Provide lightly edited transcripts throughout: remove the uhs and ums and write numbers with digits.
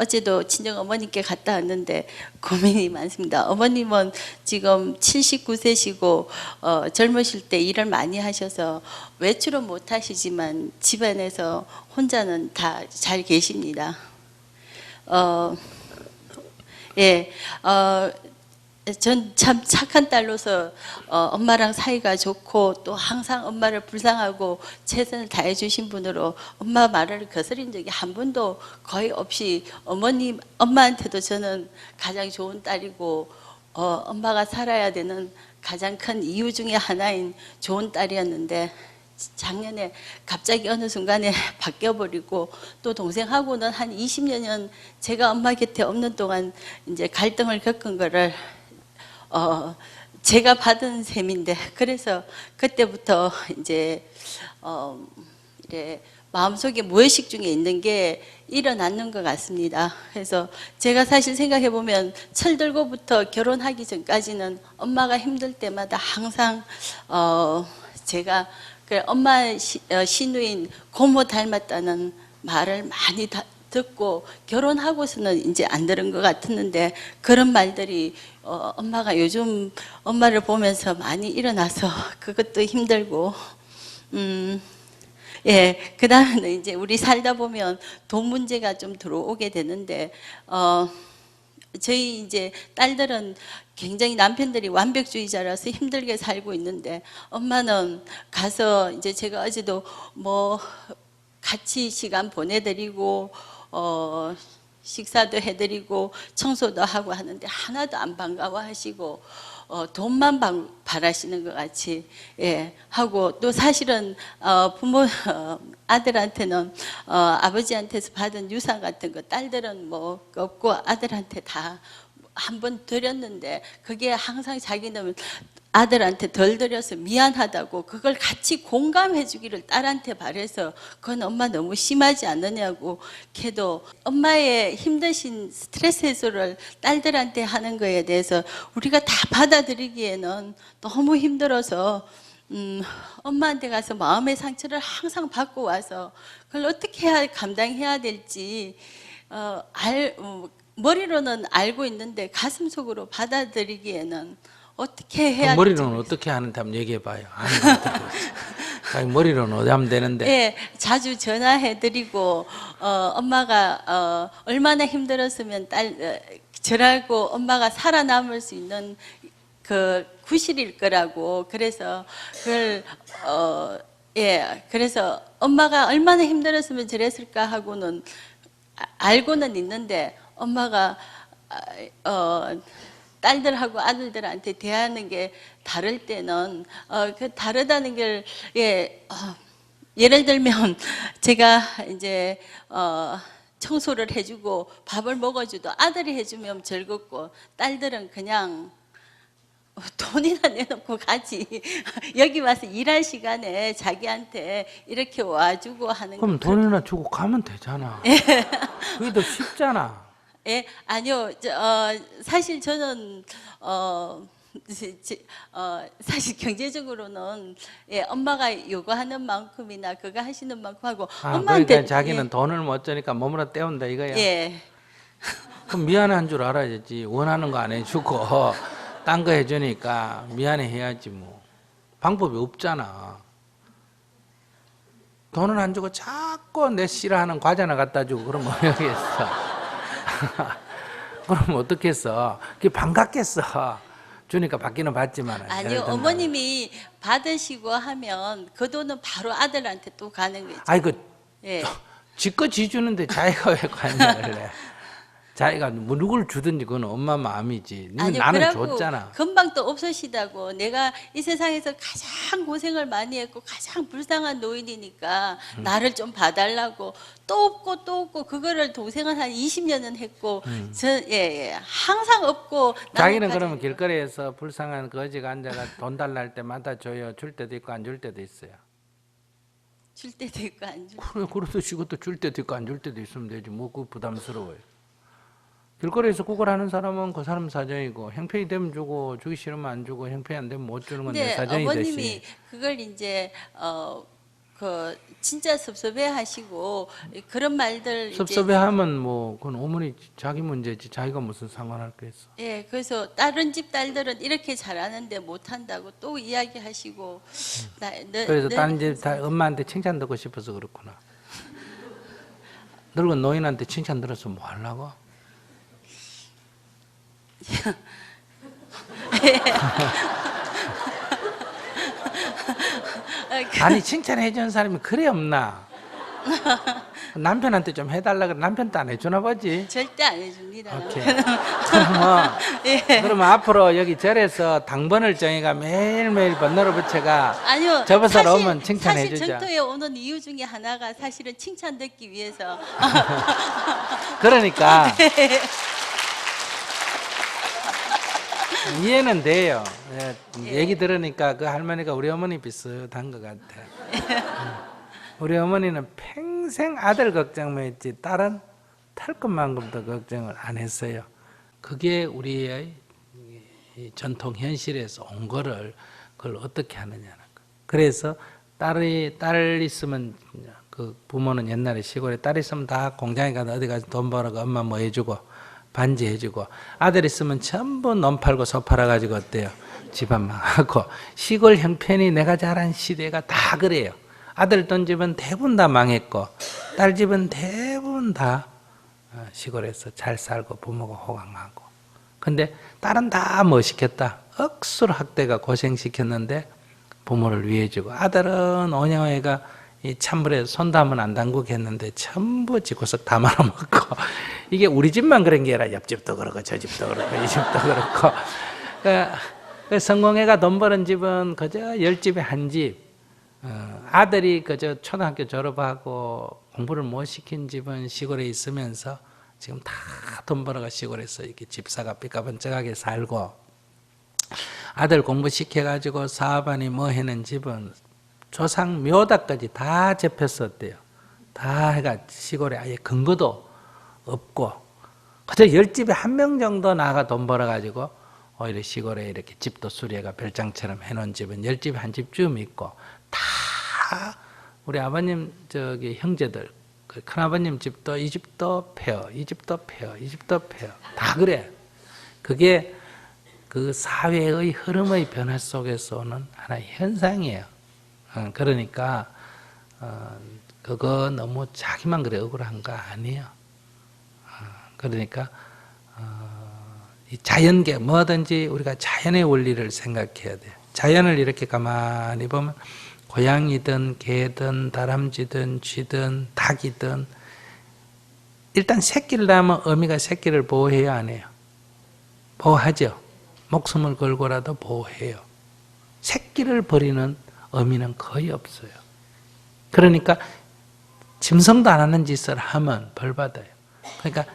어제도 친정 어머니께 갔다 왔는데 고민이 많습니다. 어머님은 지금 79세시고 젊으실 때 일을 많이 하셔서 외출은 못 하시지만 집안에서 혼자는 다 잘 계십니다. 예, 전 참 착한 딸로서 엄마랑 사이가 좋고 또 항상 엄마를 불쌍하고 최선을 다해 주신 분으로 엄마 말을 거스린 적이 한 번도 거의 없이 엄마한테도 저는 가장 좋은 딸이고 엄마가 살아야 되는 가장 큰 이유 중에 하나인 좋은 딸이었는데 작년에 갑자기 어느 순간에 바뀌어버리고 또 동생하고는 한 20년 제가 엄마 곁에 없는 동안 이제 갈등을 겪은 거를 제가 받은 셈인데 그래서 그때부터 이제 마음속에 무의식 중에 있는 게 일어났는 것 같습니다. 그래서 제가 사실 생각해 보면 철들고부터 결혼하기 전까지는 엄마가 힘들 때마다 항상 제가 엄마 시누인 고모 닮았다는 말을 많이 듣고 결혼하고서는 이제 안 들은 것 같았는데 그런 말들이 엄마가 요즘 엄마를 보면서 많이 일어나서 그것도 힘들고 예, 그 다음에는 이제 우리 살다 보면 돈 문제가 좀 들어오게 되는데 저희 이제 딸들은 굉장히 남편들이 완벽주의자라서 힘들게 살고 있는데 엄마는 가서 이제 제가 어제도 뭐 같이 시간 보내드리고 식사도 해드리고 청소도 하고 하는데 하나도 안 반가워하시고 돈만 바라시는 것 같이 예, 하고 또 사실은 아들한테는 아버지한테서 받은 유산 같은 거 딸들은 뭐 없고 아들한테 다 한 번 드렸는데 그게 항상 자기는 아들한테 덜 드려서 미안하다고 그걸 같이 공감해 주기를 딸한테 바래서 그건 엄마 너무 심하지 않느냐고 걔도 엄마의 힘드신 스트레스 해소를 딸들한테 하는 거에 대해서 우리가 다 받아들이기에는 너무 힘들어서 엄마한테 가서 마음의 상처를 항상 받고 와서 그걸 어떻게 해야 감당해야 될지 머리로는 알고 있는데 가슴 속으로 받아들이기에는 어떻게 해야 그 머리로는 어떻게 하는지 한번 얘기해봐요. 자기 머리로는 어디 하면 되는데. 네, 자주 전화해드리고 엄마가 얼마나 힘들었으면 저라고 엄마가 살아남을 수 있는 그 구실일 거라고 그래서 그걸 예, 그래서 엄마가 얼마나 힘들었으면 저랬을까 하고는 알고는 있는데 엄마가 딸들하고 아들들한테 대하는 게 다를 때는 그 다르다는 걸 예를 들면 제가 이제 청소를 해주고 밥을 먹어줘도 아들이 해주면 즐겁고 딸들은 그냥 돈이나 내놓고 가지 여기 와서 일할 시간에 자기한테 이렇게 와주고 하는 그럼 돈이나 주고 가면 되잖아. 그게 더 쉽잖아. 예, 아니요. 사실 저는 사실 경제적으로는 예, 엄마가 요구하는 만큼이나 그거 하시는 만큼 하고 엄마한테 그러니까 자기는 예, 돈을 못 주니까 몸으로 때운다 이거야. 예. 그럼 미안한 줄 알아야지. 원하는 거 안 해주고 딴 거 해주니까 미안해 해야지 뭐. 방법이 없잖아. 돈은 안 주고 자꾸 내 싫어하는 과자나 갖다 주고 그러면 모르겠어. 그럼 어떻겠어? 그게 반갑겠어. 주니까 받기는 받지만. 아니요, 어머님이 받으시고 하면 그 돈은 바로 아들한테 또 가는 거죠. 아이고, 예. 지껏 지주는데 자기가 왜 관여를 해? 자기가 뭐 누굴 주든지 그건 엄마 마음이지. 아니요, 나는 그러고 줬잖아. 금방 또 없으시다고. 내가 이 세상에서 가장 고생을 많이 했고 가장 불쌍한 노인이니까 나를 좀 봐달라고 또 없고 또 없고 그거를 동생은 한 20년은 했고 예, 항상 없고 자기는 그러면 길거리에서 불쌍한 거지가 앉아가 돈 달라 할 때마다 줘요. 줄 때도 있고 안 줄 때도 있어요. 줄 때도 있고 안 줄. 그래, 그래도 이것도 줄 때도 있고 안 줄 때도 있으면 되지. 뭐 그 부담스러워요. 길거리에서 그걸 하는 사람은 그 사람 사정이고 형편이 되면 주고 주기 싫으면 안 주고 형편이 안 되면 못 주는 건 내 사정이 어머님이 되지. 그걸 이제 진짜 섭섭해하시고 그런 말들 섭섭해하면 뭐 그건 어머니 자기 문제지 자기가 무슨 상관할 게 있어. 예, 그래서 다른 집 딸들은 이렇게 잘하는데 못한다고 또 이야기하시고 그래서 다른 집 엄마한테 칭찬 듣고 싶어서 그렇구나. 늙은 노인한테 칭찬 들어서 뭐 하려고? 아니 칭찬해 주는 사람이 그래 없나? 남편한테 좀 해달라 그래. 남편도 안 해주나 보지? 절대 안 해줍니다. 오케이. 그러면, 예. 그러면 앞으로 여기 절에서 당번을 정해가 매일매일 번호를 붙여가 아니요. 접어서 오면 칭찬해 사실 주자. 전토에 오는 이유 중에 하나가 사실은 칭찬 듣기 위해서. 그러니까 이해는 돼요. 예, 얘기 들으니까 그 할머니가 우리 어머니 비슷한 것 같아. 우리 어머니는 평생 아들 걱정만 했지 딸은 탈 것만큼도 걱정을 안 했어요. 그게 우리의 이 전통 현실에서 온 거를 그걸 어떻게 하느냐는 거. 그래서 딸 있으면 그 부모는 옛날에 시골에 딸 있으면 다 공장에 가서 어디 가서 돈 벌어가 엄마 뭐 해주고 반지 해주고, 아들 있으면 전부 논 팔고 소 팔아가지고 어때요? 집안 망하고. 시골 형편이 내가 자란 시대가 다 그래요. 아들 돈 집은 대부분 다 망했고 딸 집은 대부분 다 시골에서 잘 살고 부모가 호강하고. 근데 딸은 다 뭐 시켰다? 억수로 학대가 고생시켰는데 부모를 위해주고, 아들은 오냐오애가 이 찬물에 손도 한번 안 담그게 했는데 전부 집구석 다 말아먹고. 이게 우리 집만 그런 게 아니라 옆집도 그렇고 저 집도 그렇고 이 집도 그렇고. 그러니까 성공회가 돈 버는 집은 그저 10집에 한 집, 아들이 그저 초등학교 졸업하고 공부를 못 시킨 집은 시골에 있으면서 지금 다 돈 벌어가 시골에서 이렇게 집사가 삐까번쩍하게 살고, 아들 공부시켜가지고 사업하니 뭐 하는 집은 조상 묘다까지 다 접혔었대요. 다 해가 시골에 아예 근거도 없고, 그저 10집에 한 명 정도 나가 돈 벌어가지고 오히려 시골에 이렇게 집도 수리해가 별장처럼 해놓은 집은 10집에 한 집쯤 있고, 다 우리 아버님 저기 형제들, 그 큰아버님 집도 이 집도 폐허, 이 집도 폐허, 이 집도 폐허, 다 그래. 그게 그 사회의 흐름의 변화 속에서 오는 하나의 현상이에요. 그러니까 그거 너무 자기만 그래 억울한 거 아니에요. 그러니까 이 자연계 뭐든지 우리가 자연의 원리를 생각해야 돼요. 자연을 이렇게 가만히 보면 고양이든 개든 다람쥐든 쥐든 닭이든 일단 새끼를 낳으면 어미가 새끼를 보호해야 안 해요? 보호하죠. 목숨을 걸고라도 보호해요. 새끼를 버리는 어미는 거의 없어요. 그러니까 짐승도 안 하는 짓을 하면 벌 받아요. 그러니까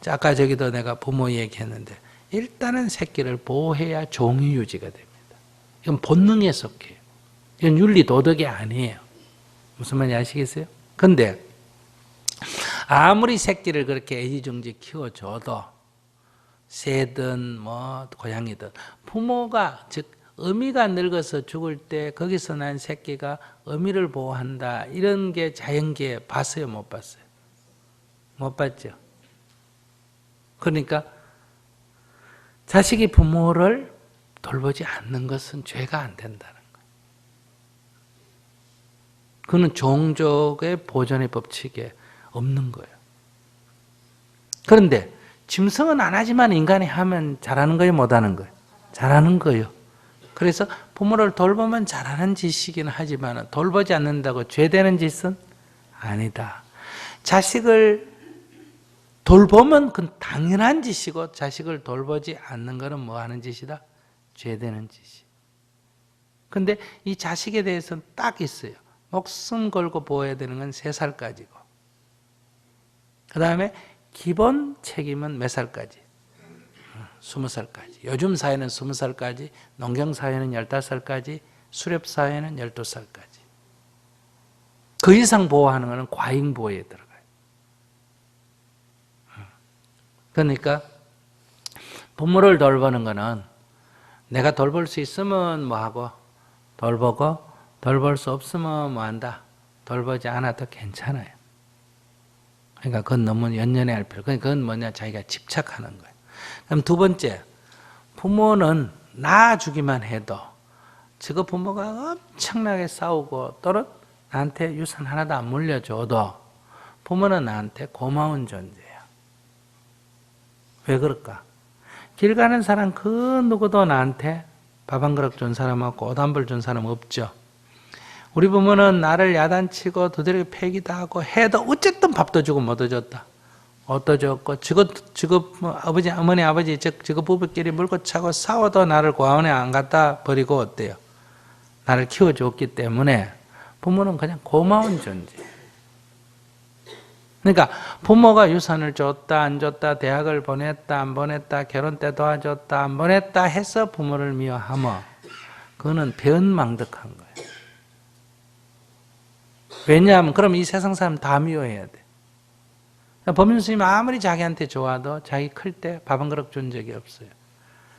아까 저기도 내가 부모 얘기했는데 일단은 새끼를 보호해야 종이 유지가 됩니다. 이건 본능에 속해요. 이건 윤리 도덕이 아니에요. 무슨 말인지 아시겠어요? 근데 아무리 새끼를 그렇게 애지중지 키워줘도 새든 뭐 고양이든 부모가 즉 어미가 늙어서 죽을 때 거기서 난 새끼가 어미를 보호한다, 이런 게 자연계에 봤어요? 못 봤어요? 못 봤죠? 그러니까 자식이 부모를 돌보지 않는 것은 죄가 안 된다는 거예요. 그건 종족의 보존의 법칙에 없는 거예요. 그런데 짐승은 안 하지만 인간이 하면 잘하는 거예요? 못하는 거예요? 잘하는 거예요. 그래서 부모를 돌보면 잘하는 짓이긴 하지만 돌보지 않는다고 죄되는 짓은 아니다. 자식을 돌보면 그건 당연한 짓이고, 자식을 돌보지 않는 것은 뭐 하는 짓이다? 죄되는 짓이. 근데 이 자식에 대해서는 딱 있어요. 목숨 걸고 보호해야 되는 건 3살까지고, 그 다음에 기본 책임은 몇 살까지? 20살까지. 요즘 사회는 20살까지, 농경사회는 15살까지, 수렵사회는 12살까지. 그 이상 보호하는 것은 과잉보호에 들어가요. 그러니까 부모를 돌보는 것은 내가 돌볼 수 있으면 뭐 하고 돌보고, 돌볼 수 없으면 뭐 한다? 돌보지 않아도 괜찮아요. 그러니까 그건 너무 연연해 할 필요. 그건 뭐냐? 자기가 집착하는 거예요. 그럼 두 번째, 부모는 낳아주기만 해도 저거 부모가 엄청나게 싸우고 또는 나한테 유산 하나도 안 물려줘도 부모는 나한테 고마운 존재예요. 왜 그럴까? 길 가는 사람 그 누구도 나한테 밥 한 그릇 준 사람하고 옷 한 벌 준 사람 없죠. 우리 부모는 나를 야단치고 두드리고 패기도 하고 해도 어쨌든 밥도 주고 못도 줬다. 옷도 줬고 저거 뭐 아버지 어머니 아버지 저거 부부끼리 물고 차고 싸워도 나를 고아원에 안 갖다 버리고 어때요? 나를 키워줬기 때문에 부모는 그냥 고마운 존재. 그러니까 부모가 유산을 줬다 안 줬다 대학을 보냈다 안 보냈다 결혼 때 도와줬다 안 보냈다 해서 부모를 미워하면 그거는 배은망덕한 거예요. 왜냐하면 그럼 이 세상 사람 다 미워해야 돼. 법륜 스님 아무리 자기한테 좋아도 자기 클 때 밥 한 그릇 준 적이 없어요.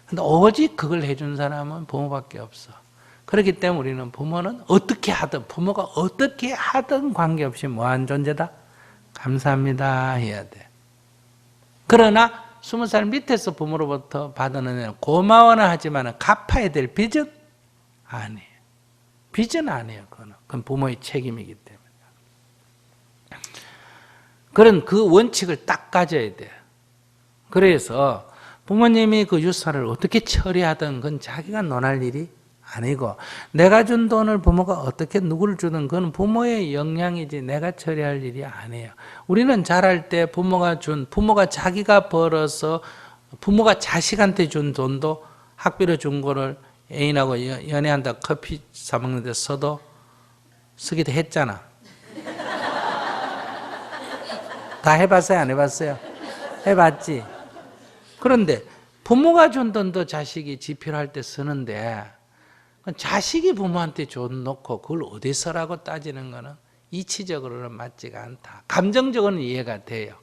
근데 오직 그걸 해준 사람은 부모밖에 없어. 그렇기 때문에 우리는 부모는 어떻게 하든 부모가 어떻게 하든 관계없이 뭐한 존재다? 감사합니다 해야 돼. 그러나 20살 밑에서 부모로부터 받은 은혜는 고마워는 하지만 갚아야 될 빚은 아니에요. 빚은 아니에요. 그건 부모의 책임이기 때문에. 그런 그 원칙을 딱 가져야 돼요. 그래서 부모님이 그 유산을 어떻게 처리하든 그건 자기가 논할 일이 아니고 내가 준 돈을 부모가 어떻게 누구를 주든 그건 부모의 영향이지 내가 처리할 일이 아니에요. 우리는 자랄 때 부모가 자기가 벌어서 부모가 자식한테 준 돈도 학비로 준 거를 애인하고 연애한다 커피 사 먹는 데 써도 쓰기도 했잖아. 다 해봤어요? 안 해봤어요? 해봤지? 그런데 부모가 준 돈도 자식이 지필할 때 쓰는데 자식이 부모한테 돈 놓고 그걸 어디 써라고 따지는 거는 이치적으로는 맞지가 않다. 감정적으로는 이해가 돼요.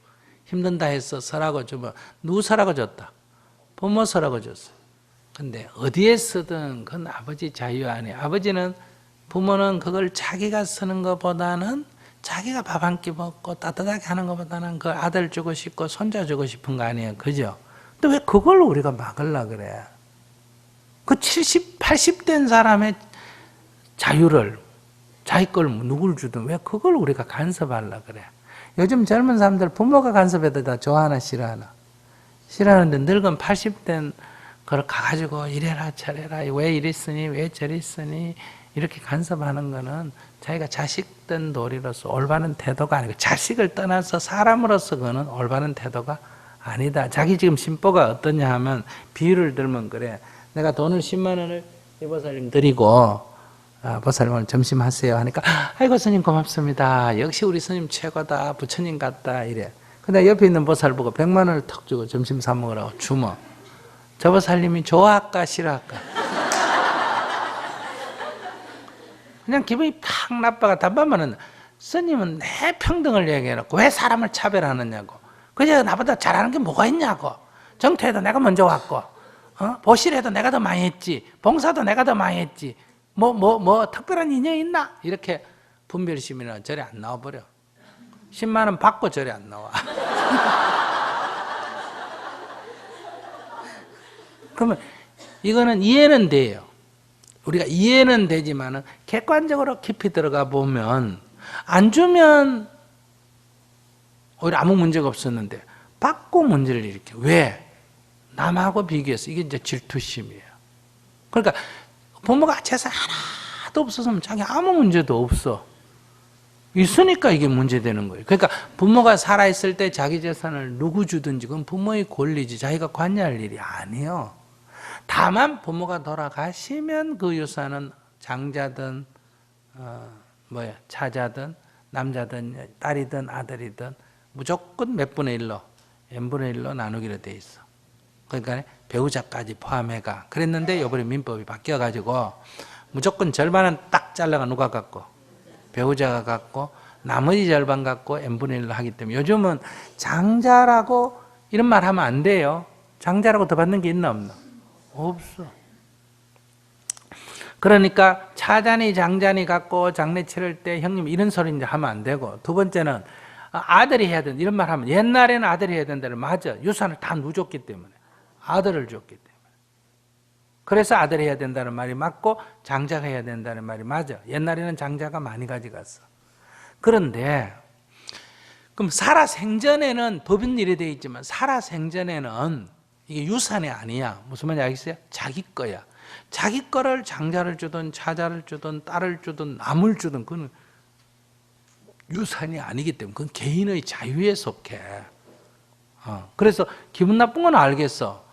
힘든다 해서 서라고 주면 누구 서라고 줬다? 부모 서라고 줬어. 근데 어디에 쓰든 그건 아버지 자유 아니에요. 아버지는 부모는 그걸 자기가 쓰는 것보다는 자기가 밥 한 끼 먹고 따뜻하게 하는 것보다는 그 아들 주고 싶고 손자 주고 싶은 거 아니에요. 그죠? 근데 왜 그걸 우리가 막으려 그래? 그 70, 80된 사람의 자유를 자기 걸 누굴 주든 왜 그걸 우리가 간섭하려 그래? 요즘 젊은 사람들 부모가 간섭해도 다 좋아하나 싫어하나? 싫어하는데 늙은 80된 그걸 가가지고 이래라 저래라 왜 이랬으니 왜 저랬으니 이렇게 간섭하는 거는 자기가 자식된 도리로서 올바른 태도가 아니고 자식을 떠나서 사람으로서 그거는 올바른 태도가 아니다. 자기 지금 심보가 어떠냐 하면 비유를 들면 그래. 내가 돈을 10만 원을 이 보살님 드리고 보살님 오늘 점심 하세요 하니까 아이고 스님 고맙습니다. 역시 우리 스님 최고다. 부처님 같다 이래. 근데 옆에 있는 보살 보고 100만 원을 턱 주고 점심 사 먹으라고 주면 저 보살님이 좋아할까 싫어할까? 그냥 기분이 팍 나빠가 답답하면 스님은 내 평등을 얘기해놓고 왜 사람을 차별하느냐고. 그저 나보다 잘하는 게 뭐가 있냐고. 정퇴해도 내가 먼저 왔고 보실해도 내가 더 많이 했지. 봉사도 내가 더 많이 했지. 뭐 특별한 인연이 있나? 이렇게 분별심이나 절에 안 나와버려. 10만 원 받고 절에 안 나와. 그러면 이거는 이해는 돼요. 우리가 이해는 되지만은 객관적으로 깊이 들어가 보면 안 주면 오히려 아무 문제가 없었는데 받고 문제를 일으켜. 왜? 남하고 비교해서 이게 이제 질투심이에요. 그러니까 부모가 재산 하나도 없었으면 자기 아무 문제도 없어. 있으니까 이게 문제되는 거예요. 그러니까 부모가 살아있을 때 자기 재산을 누구 주든지 그건 부모의 권리지 자기가 관여할 일이 아니에요. 다만 부모가 돌아가시면 그 유산은 장자든 차자든 남자든 딸이든 아들이든 무조건 몇 분의 1로 n분의 1로 나누기로 돼 있어. 그러니까 배우자까지 포함해가. 그랬는데 이번에 민법이 바뀌어가지고 무조건 절반은 딱 잘라가 누가 갖고? 배우자가 갖고 나머지 절반 갖고 n분의 1로 하기 때문에 요즘은 장자라고 이런 말 하면 안 돼요. 장자라고 더 받는 게 있나 없나? 없어. 그러니까 차잔이 장잔이 갖고 장례 치를 때 형님 이런 소리 이제 하면 안 되고, 두 번째는 아들이 해야 된다 이런 말 하면, 옛날에는 아들이 해야 된다는 맞아. 유산을 다 누줬기 때문에, 아들을 줬기 때문에. 그래서 아들이 해야 된다는 말이 맞고 장자가 해야 된다는 말이 맞아. 옛날에는 장자가 많이 가져갔어. 그런데 그럼 살아 생전에는 법인 일이 되어 있지만, 살아 생전에는 이게 유산이 아니야. 무슨 말인지 알겠어요? 자기 거야. 자기 거를 장자를 주든 차자를 주든 딸을 주든 남을 주든 그건 유산이 아니기 때문에 그건 개인의 자유에 속해. 그래서 기분 나쁜 건 알겠어.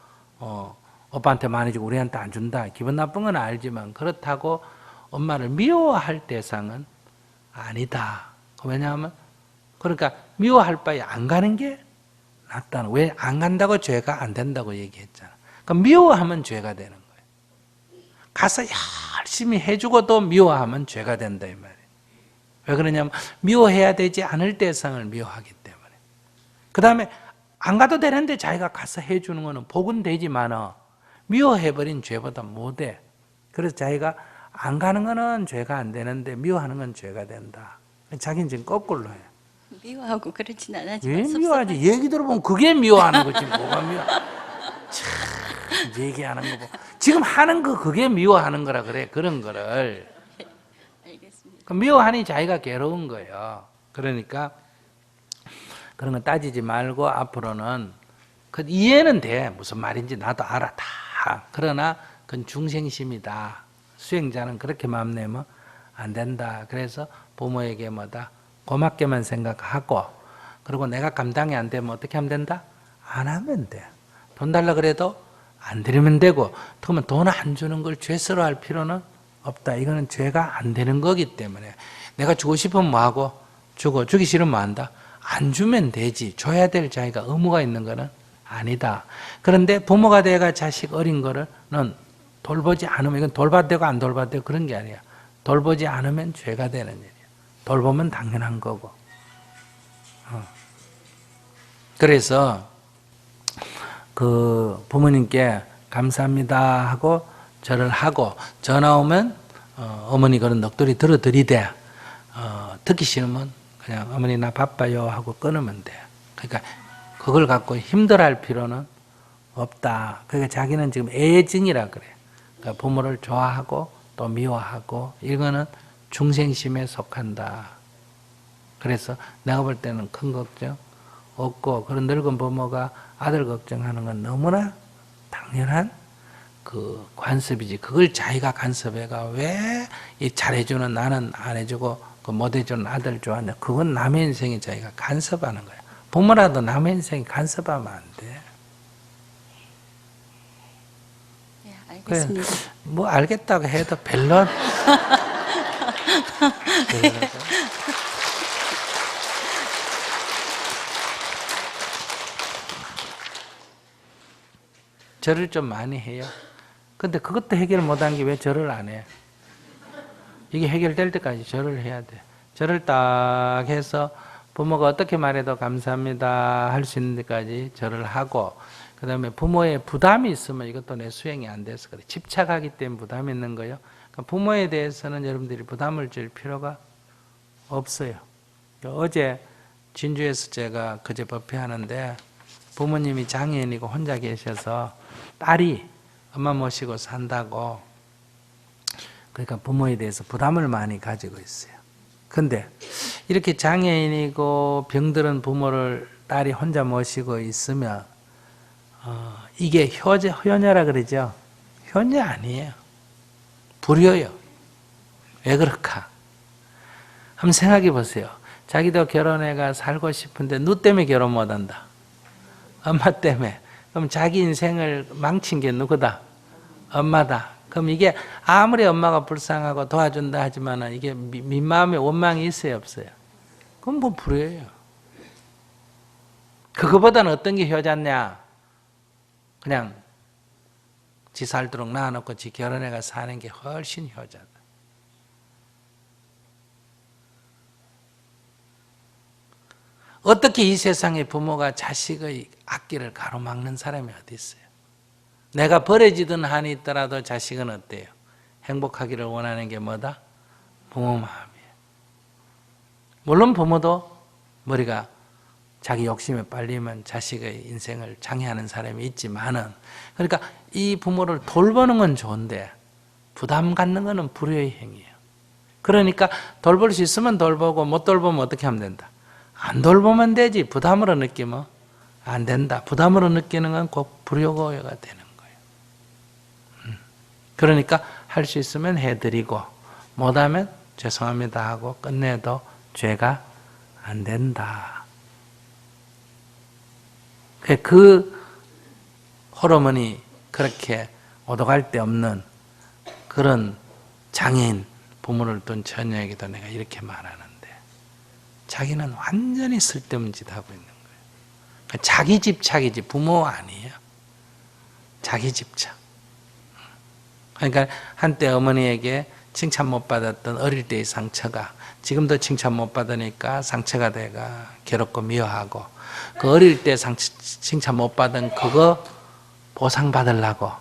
오빠한테 많이 주고 우리한테 안 준다. 기분 나쁜 건 알지만 그렇다고 엄마를 미워할 대상은 아니다. 왜냐하면 그러니까 미워할 바에 안 가는 게 낫다는. 왜 안 간다고 죄가 안 된다고 얘기했잖아. 그러니까 미워하면 죄가 되는 거예요. 가서 열심히 해주고도 미워하면 죄가 된다 이 말이에요. 왜 그러냐면 미워해야 되지 않을 대상을 미워하기 때문에. 그 다음에 안 가도 되는데 자기가 가서 해주는 거는 복은 되지만 미워해버린 죄보다 못해. 그래서 자기가 안 가는 거는 죄가 안 되는데 미워하는 건 죄가 된다. 자기는 지금 거꾸로 해. 미워하고 그렇진 않았지만 왜 미워하지? 얘기 들어보면 그게 미워하는 거지. 뭐가 미워? 참 얘기하는 거 보고 지금 하는 거 그게 미워하는 거라 그래. 그런 거를. 알겠습니다. 미워하니 자기가 괴로운 거예요. 그러니까 그런 거 따지지 말고 앞으로는 그 이해는 돼. 무슨 말인지 나도 알아 다. 그러나 그건 중생심이다. 수행자는 그렇게 마음 내면 안 된다. 그래서 부모에게 뭐다 고맙게만 생각하고, 그리고 내가 감당이 안 되면 어떻게 하면 된다? 안 하면 돼. 돈 달라 그래도 안 드리면 되고, 그러면 돈 안 주는 걸 죄스러워 할 필요는 없다. 이거는 죄가 안 되는 거기 때문에 내가 주고 싶으면 뭐하고 주고, 주기 싫으면 뭐 한다? 안 주면 되지. 줘야 될 자기가 의무가 있는 거는 아니다. 그런데 부모가 돼가 자식 어린 거는 돌보지 않으면, 이건 돌봐되고 안 돌봐되고 그런 게 아니야. 돌보지 않으면 죄가 되는 일이야. 돌보면 당연한 거고. 그래서 그 부모님께 감사합니다 하고 절을 하고, 전화 오면 어머니 그런 넋두리 들어드리되, 듣기 싫으면 그냥 어머니 나 바빠요 하고 끊으면 돼. 그러니까 그걸 갖고 힘들어할 필요는 없다. 그러니까 자기는 지금 애증이라 그래. 그러니까 부모를 좋아하고 또 미워하고 이거는 중생심에 속한다. 그래서 내가 볼 때는 큰 걱정 없고, 그런 늙은 부모가 아들 걱정하는 건 너무나 당연한 그 관습이지. 그걸 자기가 간섭해가 왜 이 잘해주는 나는 안 해주고 그 못해주는 아들 좋아하냐. 그건 남의 인생에 자기가 간섭하는 거야. 부모라도 남의 인생에 간섭하면 안 돼. 네, 알겠습니다. 그래, 뭐 알겠다고 해도 별로. 절을 좀 많이 해요. 근데 그것도 해결 못한 게 왜 절을 안 해? 이게 해결될 때까지 절을 해야 돼. 절을 딱 해서 부모가 어떻게 말해도 감사합니다 할 수 있는 데까지 절을 하고, 그 다음에 부모의 부담이 있으면 이것도 내 수행이 안 돼서 그래. 집착하기 때문에 부담이 있는 거예요. 그러니까 부모에 대해서는 여러분들이 부담을 줄 필요가 없어요. 어제 진주에서 제가 그제 법회하는데 부모님이 장애인이고 혼자 계셔서 딸이 엄마 모시고 산다고, 그러니까 부모에 대해서 부담을 많이 가지고 있어요. 근데 이렇게 장애인이고 병들은 부모를 딸이 혼자 모시고 있으면 이게 효녀라 그러죠. 효녀 아니에요. 불효요. 왜 그럴까? 한번 생각해 보세요. 자기도 결혼해가 살고 싶은데 누 때문에 결혼 못한다. 엄마 때문에. 그럼 자기 인생을 망친 게 누구다? 엄마다. 그럼 이게 아무리 엄마가 불쌍하고 도와준다 하지만 이게 민마음에 원망이 있어요, 없어요? 그건 뭐 불효예요. 그거보다는 어떤 게 효자냐? 그냥 지 살도록 낳아놓고 지 결혼해가 사는 게 훨씬 효자다. 어떻게 이 세상에 부모가 자식의 앞길을 가로막는 사람이 어디 있어요? 내가 버려지던 한이 있더라도 자식은 어때요? 행복하기를 원하는 게 뭐다? 부모 마음이에요. 물론 부모도 머리가 자기 욕심에 빨리면 자식의 인생을 장애하는 사람이 있지만은, 그러니까 이 부모를 돌보는 건 좋은데 부담 갖는 거는 불효의 행위예요. 그러니까 돌볼 수 있으면 돌보고 못 돌보면 어떻게 하면 된다? 안 돌보면 되지. 부담으로 느끼면 안 된다. 부담으로 느끼는 건 꼭 불효고요가 되는 거예요. 그러니까 할 수 있으면 해드리고 못하면 죄송합니다 하고 끝내도 죄가 안 된다. 그 홀어머니 그렇게 오도갈 데 없는 그런 장애인 부모를 둔 처녀에게도 내가 이렇게 말하는데, 자기는 완전히 쓸데없는 짓 하고 있는 거예요. 자기 집착이지 부모 아니에요. 자기 집착. 그러니까 한때 어머니에게 칭찬 못 받았던 어릴 때의 상처가 지금도 칭찬 못 받으니까 상처가 돼가 괴롭고 미워하고, 그 어릴 때 칭찬 못 받은 그거 보상받으려고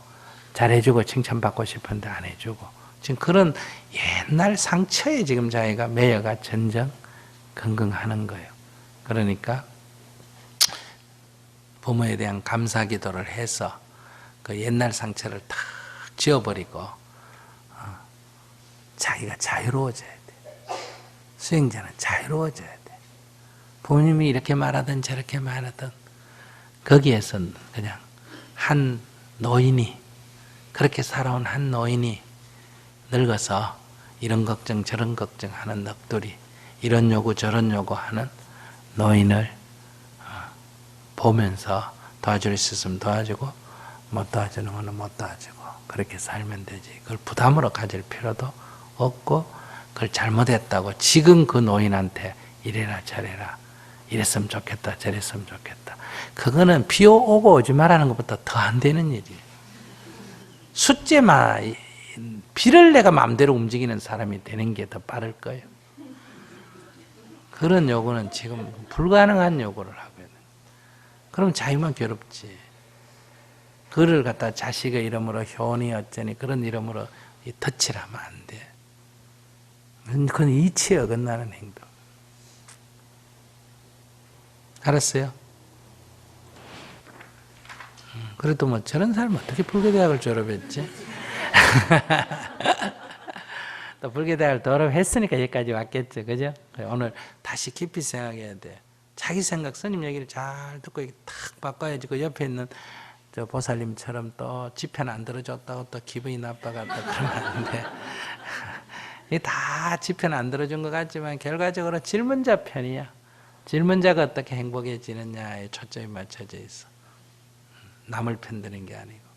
잘해주고 칭찬받고 싶은데 안 해주고, 지금 그런 옛날 상처에 지금 자기가 매여가 전전긍긍하는 거예요. 그러니까 부모에 대한 감사 기도를 해서 그 옛날 상처를 탁 지워버리고 자기가 자유로워져야 돼. 수행자는 자유로워져야 돼. 부모님이 이렇게 말하든 저렇게 말하든 거기에선 그냥 한 노인이, 그렇게 살아온 한 노인이 늙어서 이런 걱정 저런 걱정하는 넋두리, 이런 요구 저런 요구하는 노인을 보면서 도와줄 수 있으면 도와주고 못 도와주는 거는 못 도와주고 그렇게 살면 되지. 그걸 부담으로 가질 필요도 없고, 그걸 잘못했다고 지금 그 노인한테 이래라 저래라 이랬으면 좋겠다 저랬으면 좋겠다, 그거는 비 오고 오지 말라는 것보다 더 안 되는 일이에요. 숫제만 비를 내가 마음대로 움직이는 사람이 되는 게 더 빠를 거예요. 그런 요구는 지금 불가능한 요구를 하고 있는 거예요. 그럼 자기만 괴롭지. 그를 갖다 자식의 이름으로 효니 어쩌니 그런 이름으로 덧칠 하면 안 돼. 그건 이치에 어긋나는 행동. 알았어요? 그래도 뭐 저런 사람 어떻게 불교대학을 졸업했지? 또 불교대학을 졸업했으니까 여기까지 왔겠죠. 그죠? 오늘 다시 깊이 생각해야 돼. 자기 생각, 스님 얘기를 잘 듣고 탁 바꿔야지. 그 옆에 있는 저 보살님처럼 또 지편 안 들어줬다고 또 기분이 나빠가 또 그러면 안 돼. 이게 다 지편 안 들어준 것 같지만 결과적으로 질문자 편이야. 질문자가 어떻게 행복해지느냐에 초점이 맞춰져 있어. 남을 편드는 게 아니고.